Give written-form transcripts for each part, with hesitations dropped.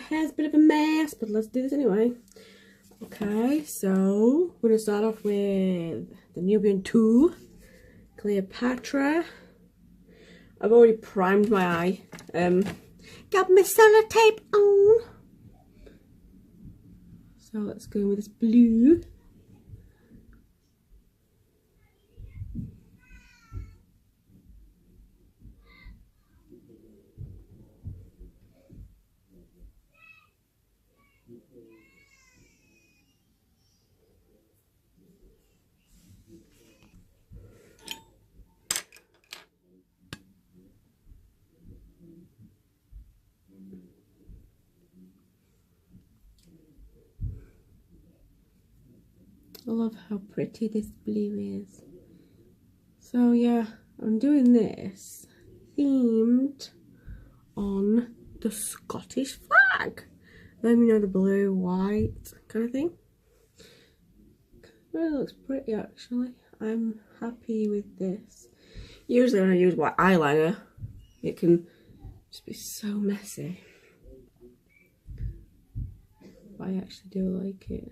hair's a bit of a mess, but let's do this anyway. Okay, so we're going to start off with the Nubian 2, Cleopatra. I've already primed my eye. Got my sellotape on. So let's go with this blue. I love how pretty this blue is. So yeah, I'm doing this themed on the Scottish flag. Let me know the blue, white kind of thing. It looks pretty actually. I'm happy with this. Usually when I use white eyeliner, it can just be so messy. But I actually do like it.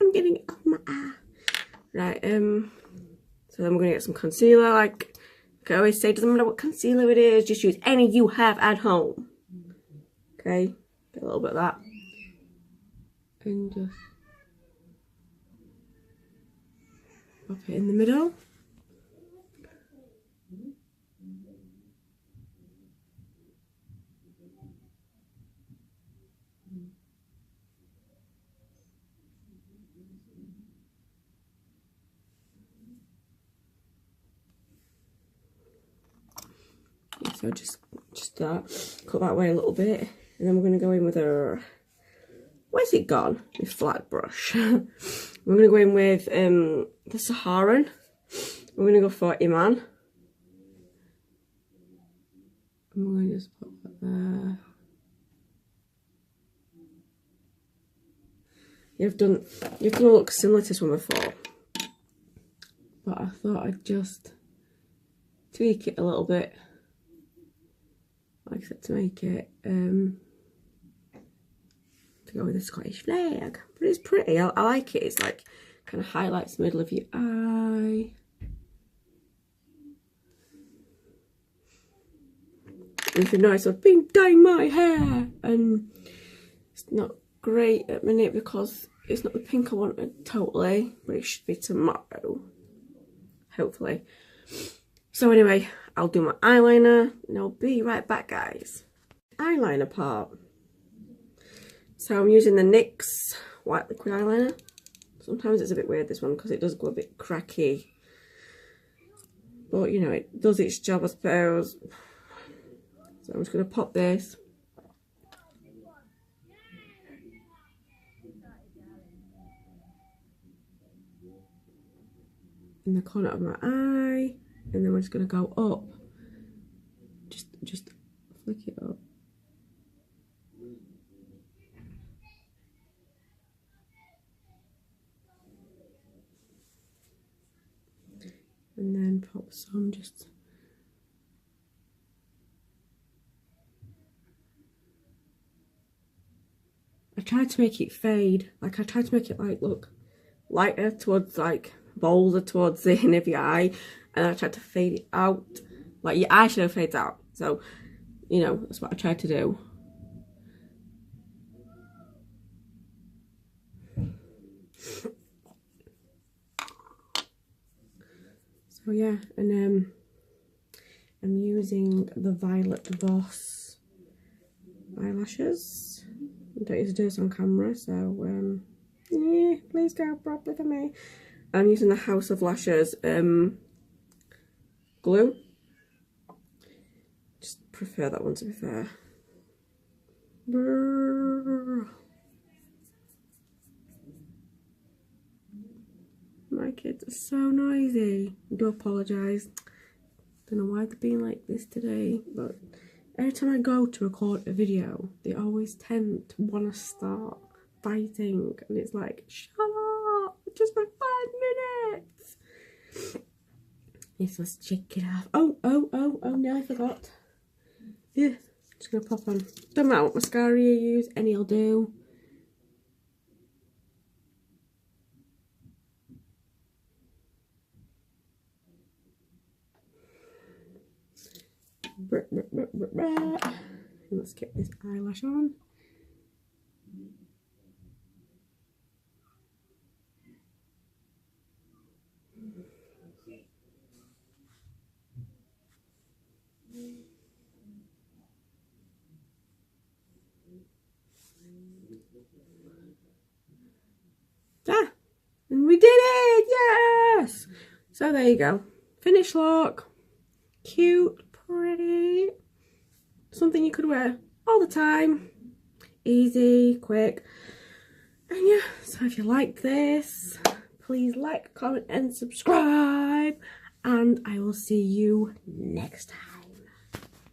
I'm getting it off my eye. Right, so then we're gonna get some concealer. Like I always say, doesn't matter what concealer it is, just use any you have at home. Okay, get a little bit of that. And just pop it in the middle. So just cut that way a little bit, and then we're going to go in with our, where's it gone? My flat brush. We're going to go in with the Saharan. We're going to go for Iman. And we're going to just put that there. You've done a look similar to this one before, but I thought I'd just tweak it a little bit. Like I said, to make it to go with the Scottish flag, but it's pretty. I like it. It's like kind of highlights the middle of your eye. And if you notice, I've been dyeing my hair, and it's not great at the minute because it's not the pink I wanted totally, but it should be tomorrow, hopefully. So anyway, I'll do my eyeliner and I'll be right back, guys. Eyeliner part. So I'm using the NYX white liquid eyeliner. Sometimes it's a bit weird, this one, because it does go a bit cracky. But you know, it does its job, I suppose. So I'm just going to pop this. In the corner of my eye. And then we're just going to go up. Just flick it up. And then pop some just. I tried to make it fade. Like I tried to make it like look lighter towards like bolder towards the end of your eye. And I tried to fade it out. Like your eyeshadow fades out. So, you know, that's what I tried to do. So yeah, and I'm using the Violet Voss eyelashes. I don't usually do this on camera, so yeah, please go properly for me. I'm using the House of Lashes glue. Just prefer that one, to be fair. Brrr. My kids are so noisy. I do apologise. Don't know why they're being like this today, but every time I go to record a video, they always tend to want to start fighting, and it's like, shut up, just for 5 minutes. Yes, let's check it out. Oh, no, I forgot. Yeah, just gonna pop on. Don't matter what mascara you use, any'll do. Let's get this eyelash on. Ah, and we did it! Yes! So there you go. Finished look. Cute, pretty. Something you could wear all the time. Easy, quick. And yeah, so if you like this, please like, comment and subscribe. And I will see you next time.